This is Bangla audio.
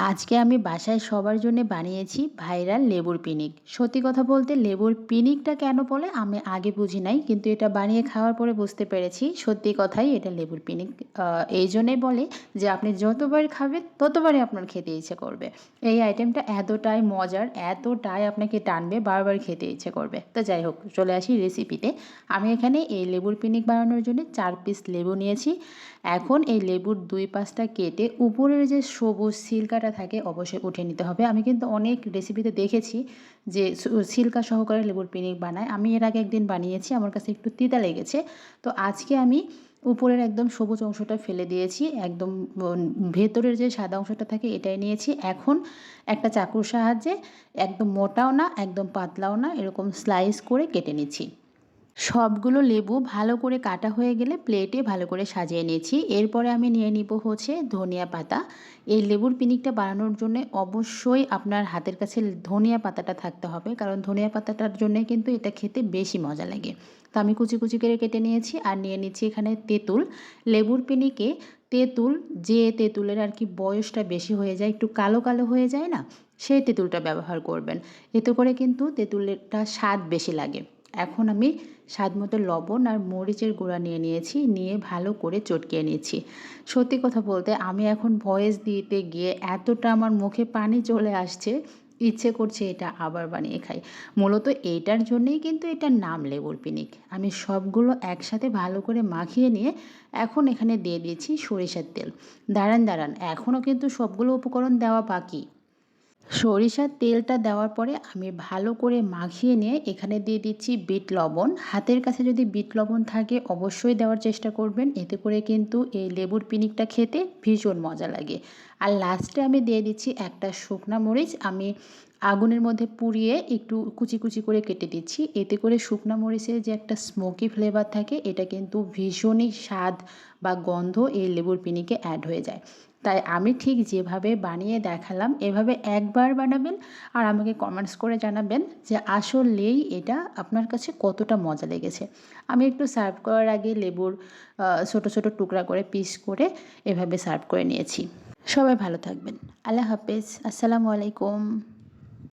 আজকে আমি বাসায় সবার জন্য বানিয়েছি ভাইরাল লেবুর পিনিক। সত্যি কথা বলতে লেবুর পিনিকটা কেন বলে আমি আগে বুঝি নাই, কিন্তু এটা বানিয়ে খাওয়ার পরে বুঝতে পেরেছি সত্যি কথাই এটা লেবুর পিনিক। এই জন্যই বলে যে আপনি যতবার খাবেন ততবারই আপনার খেতে ইচ্ছে করবে। এই আইটেমটা এতটাই মজার, এতটাই আপনাকে টানবে, বারবার খেতে ইচ্ছে করবে। তো যাই হোক, চলে আসি রেসিপিতে। আমি এখানে এই লেবুর পিনিক বানানোর জন্য ৪ পিস লেবু নিয়েছি। এখন এই লেবুর ২ পাশটা কেটে উপরের যে সবুজ ছিলকাটা থাকে অবশ্যই উঠে নিতে হবে। আমি কিন্তু অনেক রেসিপিতে দেখেছি যে ছিলকা সহকারে লেবুর পিনিক বানায়। আমি এর আগে একদিন বানিয়েছি, আমার কাছে একটু তিতা লেগেছে। তো আজকে আমি উপরের একদম সবুজ অংশটা ফেলে দিয়েছি, একদম ভেতরের যে সাদা অংশটা থাকে এটাই নিয়েছি। এখন একটা চাকুর সাহায্যে একদম মোটাও না একদম পাতলাও না এরকম স্লাইস করে কেটে নিচ্ছি। সবগুলো লেবু ভালো করে কাটা হয়ে গেলে প্লেটে ভালো করে সাজিয়ে নিয়েছি। এরপরে আমি নিয়ে নিব হচ্ছে ধনিয়া পাতা। এই লেবুর পিনিকটা বানানোর জন্য অবশ্যই আপনার হাতের কাছে ধনিয়া পাতাটা থাকতে হবে, কারণ ধনিয়া পাতাটার জন্যে কিন্তু এটা খেতে বেশি মজা লাগে। তো আমি কুচি কুচি করে কেটে নিয়েছি আর নিয়ে নিচ্ছি এখানে তেঁতুল। লেবুর পিনিকে তেঁতুল, যে তেঁতুলের আর কি বয়সটা বেশি হয়ে যায়, একটু কালো কালো হয়ে যায় না, সেই তেঁতুলটা ব্যবহার করবেন। এতে করে কিন্তু তেঁতুলেরটা স্বাদ বেশি লাগে। এখন আমি স্বাদমতো লবণ আর মরিচের গুঁড়া নিয়ে নিয়েছি, নিয়ে ভালো করে চটকিয়ে নিয়েছি। সত্যি কথা বলতে আমি এখন ভয়েস দিতে গিয়ে এতটা আমার মুখে পানি চলে আসছে, ইচ্ছে করছে এটা আবার বানিয়ে খাই। মূলত এইটার জন্যেই কিন্তু এটার নাম লেবুর পিনিক। আমি সবগুলো একসাথে ভালো করে মাখিয়ে নিয়ে এখন এখানে দিয়ে দিয়েছি সরিষার তেল। দাঁড়ান দাঁড়ান, এখনও কিন্তু সবগুলো উপকরণ দেওয়া বাকি। সরিষার তেলটা দেওয়ার পরে আমি ভালো করে মাখিয়ে নিয়ে এখানে দিয়ে দিচ্ছি বিট লবণ। হাতের কাছে যদি বিট লবণ থাকে অবশ্যই দেওয়ার চেষ্টা করবেন, এতে করে কিন্তু এই লেবুর পিনিকটা খেতে ভীষণ মজা লাগে। আর লাস্টে আমি দিয়ে দিচ্ছি একটা শুকনা মরিচ, আমি আগুনের মধ্যে পুড়িয়ে একটু কুচি কুচি করে কেটে দিচ্ছি। এতে করে শুকনা মরিচের যে একটা স্মোকি ফ্লেভার থাকে এটা কিন্তু ভীষণই স্বাদ বা গন্ধ এই লেবুর পিনিকে অ্যাড হয়ে যায়। তাই আমি ঠিক যেভাবে বানিয়ে দেখালাম এভাবে একবার বানাবেন আর আমাকে কমেন্টস করে জানাবেন যে আসলেই এটা আপনার কাছে কতটা মজা লেগেছে। আমি একটু সার্ভ করার আগে লেবুর ছোট ছোট টুকরা করে পিস করে এভাবে সার্ভ করে নিয়েছি। সবাই ভালো থাকবেন। আল্লাহ হাফেজ। আসসালামু আলাইকুম।